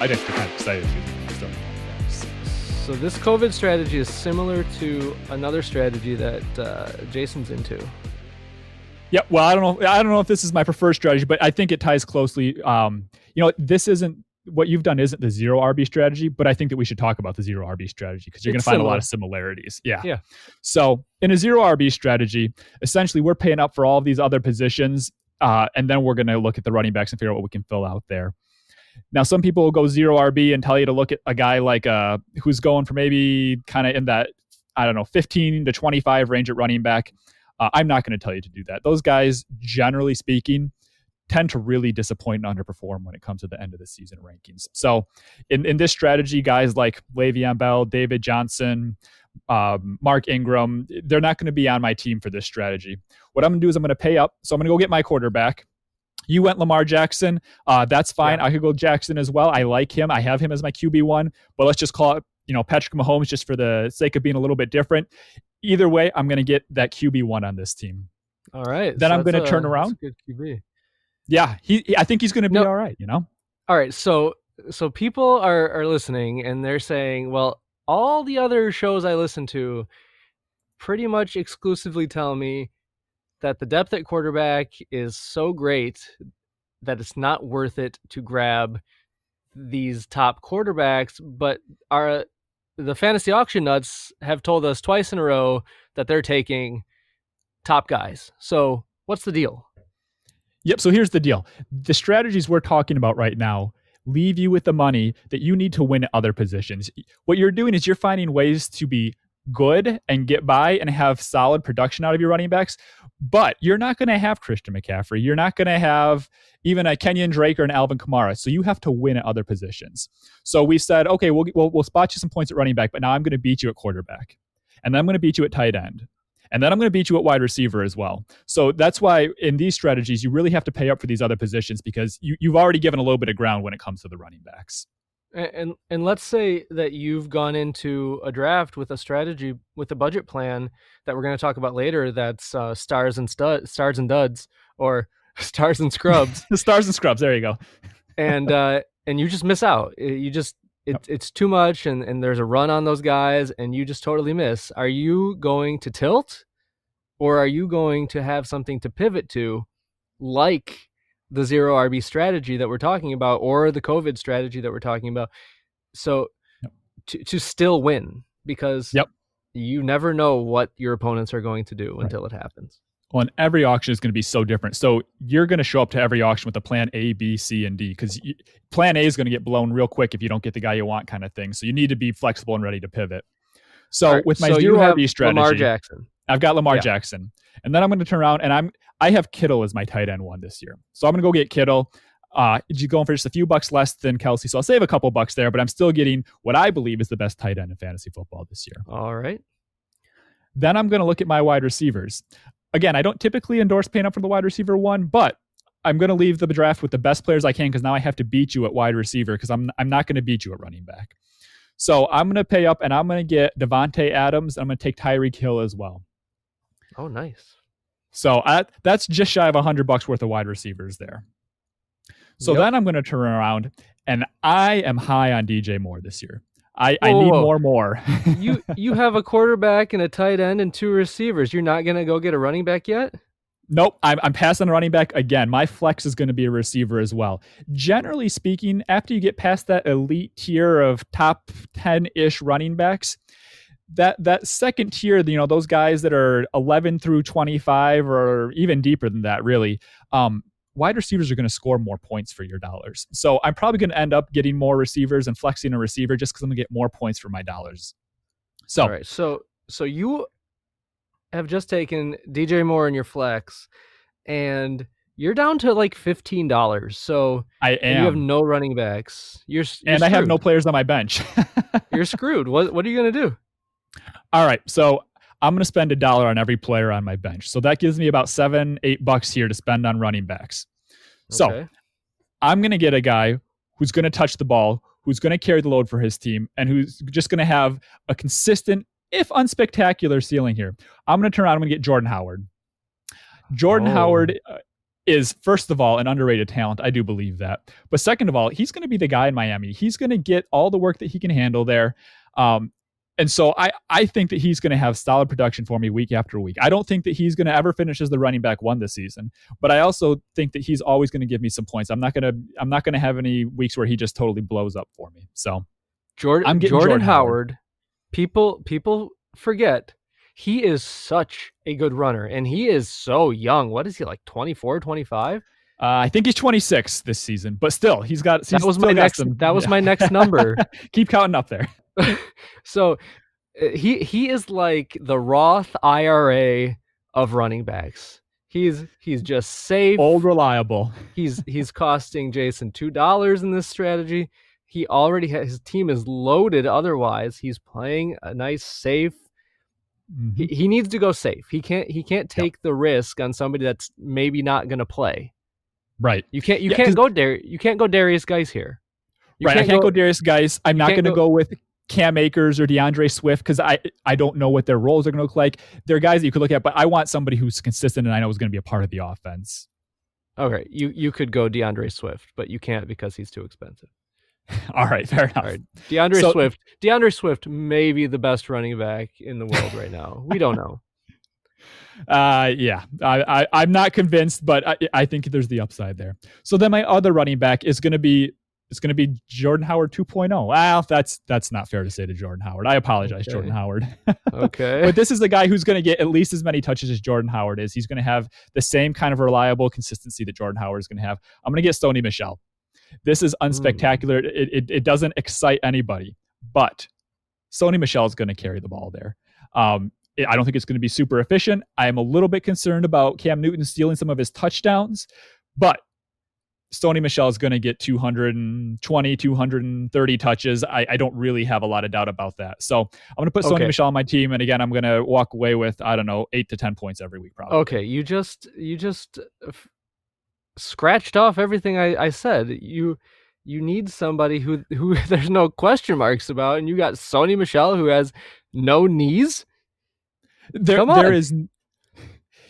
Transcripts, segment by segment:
I just get kind of excited because still running backs. So this COVID strategy is similar to another strategy that Jason's into. Yeah, well, I don't know if this is my preferred strategy, but I think it ties closely. This isn't what you've done isn't the zero RB strategy, but I think that we should talk about the zero RB strategy because you're going to find a lot of similarities. Yeah. So in a zero RB strategy, essentially we're paying up for all of these other positions, and then we're going to look at the running backs and figure out what we can fill out there. Now, some people will go zero RB and tell you to look at a guy like who's going for maybe kind of in that, 15 to 25 range at running back. I'm not going to tell you to do that. Those guys, generally speaking, tend to really disappoint and underperform when it comes to the end of the season rankings. So in this strategy, guys like Le'Veon Bell, David Johnson, Mark Ingram, they're not going to be on my team for this strategy. What I'm going to do is I'm going to pay up. So I'm going to go get my quarterback. You went Lamar Jackson. That's fine. Yeah. I could go Jackson as well. I like him. I have him as my QB1, but let's just call it, Patrick Mahomes just for the sake of being a little bit different. Either way, I'm going to get that QB1 on this team. All right. Then I'm going to turn around. Good QB. Yeah, I think he's going to be all right, All right, so people are listening and they're saying, well, all the other shows I listen to pretty much exclusively tell me that the depth at quarterback is so great that it's not worth it to grab these top quarterbacks, but the fantasy auction nuts have told us twice in a row that they're taking top guys. So what's the deal? Yep. So here's the deal. The strategies we're talking about right now leave you with the money that you need to win at other positions. What you're doing is you're finding ways to be good and get by and have solid production out of your running backs, but you're not going to have Christian McCaffrey. You're not going to have even a Kenyon Drake or an Alvin Kamara. So you have to win at other positions. So we said, okay, we'll spot you some points at running back, but now I'm going to beat you at quarterback. And then I'm going to beat you at tight end. And then I'm going to beat you at wide receiver as well. So that's why in these strategies, you really have to pay up for these other positions because you've already given a little bit of ground when it comes to the running backs. And let's say that you've gone into a draft with a strategy, with a budget plan that we're going to talk about later. That's stars and duds, or stars and scrubs. Stars and scrubs. There you go. And you just miss out. It's too much, and there's a run on those guys, and you just totally miss. Are you going to tilt, or are you going to have something to pivot to, like the zero RB strategy that we're talking about, or the COVID strategy that we're talking about? So to still win, because you never know what your opponents are going to do until it happens. Well, and every auction is going to be so different. So you're going to show up to every auction with a plan A, B, C, and D, because plan A is going to get blown real quick if you don't get the guy you want, kind of thing. So you need to be flexible and ready to pivot. So with my zero RB strategy, Lamar Jackson. I've got Lamar Jackson. And then I'm going to turn around and I have Kittle as my tight end one this year. So I'm going to go get Kittle. You're going for just a few bucks less than Kelsey. So I'll save a couple bucks there, but I'm still getting what I believe is the best tight end in fantasy football this year. All right. Then I'm going to look at my wide receivers. Again, I don't typically endorse paying up for the wide receiver one, but I'm going to leave the draft with the best players I can because now I have to beat you at wide receiver because I'm not going to beat you at running back. So I'm going to pay up and I'm going to get Devontae Adams. I'm going to take Tyreek Hill as well. Oh, nice. So that's just shy of $100 worth of wide receivers there. So then I'm going to turn around and I am high on DJ Moore this year. I need more. You have a quarterback and a tight end and two receivers. You're not going to go get a running back yet? Nope. I'm passing a running back again. My flex is going to be a receiver as well. Generally speaking, after you get past that elite tier of top 10-ish running backs, that second tier, those guys that are 11 through 25 or even deeper than that, really, wide receivers are going to score more points for your dollars. So I'm probably going to end up getting more receivers and flexing a receiver just because I'm going to get more points for my dollars. So, all right. So you have just taken DJ Moore in your flex and you're down to like $15. So I am. You have no running backs. You're and I have no players on my bench. You're screwed. What are you going to do? All right. So I'm going to spend $1 on every player on my bench. So that gives me about $7-8 here to spend on running backs. So I'm going to get a guy who's going to touch the ball, who's going to carry the load for his team, and who's just going to have a consistent, if unspectacular, ceiling here. I'm going to turn around. I'm going to get Jordan Howard. Jordan Howard is, first of all, an underrated talent. I do believe that. But second of all, he's going to be the guy in Miami. He's going to get all the work that he can handle there. And so I think that he's going to have solid production for me week after week. I don't think that he's going to ever finish as the running back one this season, but I also think that he's always going to give me some points. I'm not going to have any weeks where he just totally blows up for me. So Jordan Howard. People forget he is such a good runner, and he is so young. What is he, like 24, 25? I think he's 26 this season, but still, that was my next number. Keep counting up there. So he is like the Roth IRA of running backs. He's just safe, old, reliable. He's costing Jason $2 in this strategy. He already his team is loaded. Otherwise, he's playing a nice safe. Mm-hmm. He needs to go safe. He can't take the risk on somebody that's maybe not going to play. Right. You can't go Darius Geis here. I can't go Darius Geis. I'm not going to go with Cam Akers or DeAndre Swift because I don't know what their roles are going to look like. They're guys that you could look at, but I want somebody who's consistent and I know is going to be a part of the offense. Okay, you could go DeAndre Swift, but you can't because he's too expensive. All right, fair enough. All right. DeAndre Swift may be the best running back in the world right now. We don't know. Yeah, I'm not convinced, but I think there's the upside there. So then my other running back is going to be Jordan Howard 2.0. Well, that's not fair to say to Jordan Howard. I apologize, Jordan Howard. Okay. But this is a guy who's going to get at least as many touches as Jordan Howard is. He's going to have the same kind of reliable consistency that Jordan Howard is going to have. I'm going to get Sony Michel. This is unspectacular. It doesn't excite anybody, but Sony Michel is going to carry the ball there. I don't think it's going to be super efficient. I am a little bit concerned about Cam Newton stealing some of his touchdowns, but Sony Michel is going to get 220, 230 touches. I don't really have a lot of doubt about that. So I'm going to put Sony Michel on my team. And again, I'm going to walk away with, 8 to 10 points every week, probably. Okay. You just scratched off everything I said. You need somebody who there's no question marks about, and you got Sony Michel who has no knees. There is,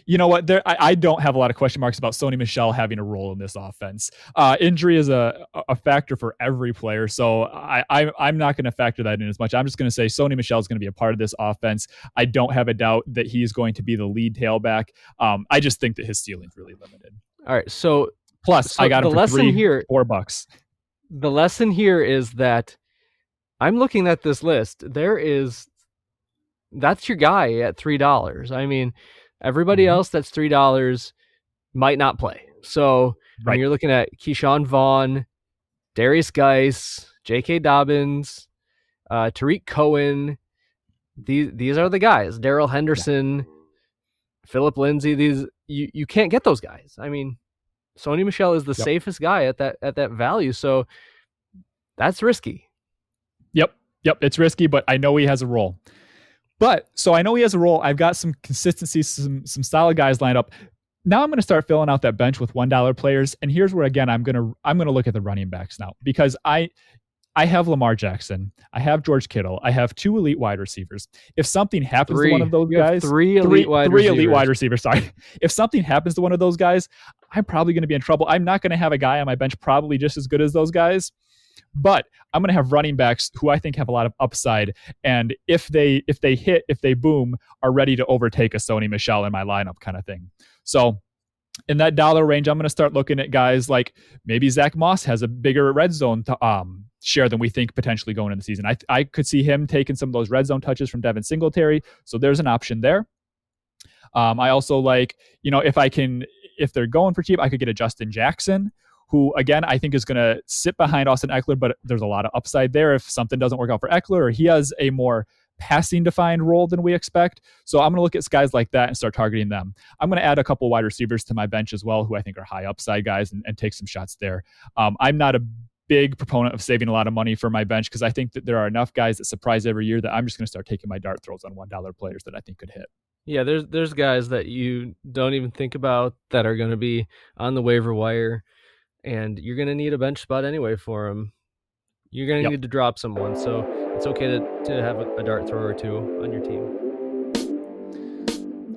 you know what? I don't have a lot of question marks about Sony Michel having a role in this offense. Injury is a factor for every player, so I'm not going to factor that in as much. I'm just going to say Sony Michel is going to be a part of this offense. I don't have a doubt that he's going to be the lead tailback. I just think that his ceiling is really limited. All right, so I got him for $4. The lesson here is that I'm looking at this list. That's your guy at $3. I mean, everybody else that's $3 might not play. So when you're looking at Keyshawn Vaughn, Darius Geis, J.K. Dobbins, Tariq Cohen, these are the guys. Darrell Henderson, Phillip Lindsay. You can't get those guys. I mean, Sony Michel is the safest guy at that value, so that's risky. Yep, it's risky, but I know he has a role. So I know he has a role. I've got some consistency, some solid guys lined up. Now I'm going to start filling out that bench with $1 players, and here's where again I'm going to look at the running backs now because I have Lamar Jackson, I have George Kittle, I have 2 elite wide receivers. If something happens to one of those guys, three elite wide receivers. Sorry, if something happens to one of those guys, I'm probably going to be in trouble. I'm not going to have a guy on my bench probably just as good as those guys. But I'm going to have running backs who I think have a lot of upside, and if they boom, are ready to overtake a Sony Michel in my lineup kind of thing. So in that dollar range, I'm going to start looking at guys like maybe Zach Moss has a bigger red zone share than we think potentially going into the season. I could see him taking some of those red zone touches from Devin Singletary, so there's an option there. I also like, if they're going for cheap, I could get a Justin Jackson, who, again, I think is going to sit behind Austin Eckler, but there's a lot of upside there if something doesn't work out for Eckler or he has a more passing-defined role than we expect. So I'm going to look at guys like that and start targeting them. I'm going to add a couple wide receivers to my bench as well, who I think are high upside guys and take some shots there. I'm not a big proponent of saving a lot of money for my bench because I think that there are enough guys that surprise every year that I'm just going to start taking my dart throws on $1 players that I think could hit. Yeah, there's guys that you don't even think about that are going to be on the waiver wire. And you're going to need a bench spot anyway for him. You're going to need to drop someone. So it's okay to have a dart thrower or two on your team.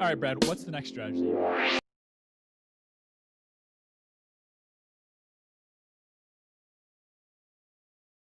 All right, Brad, what's the next strategy?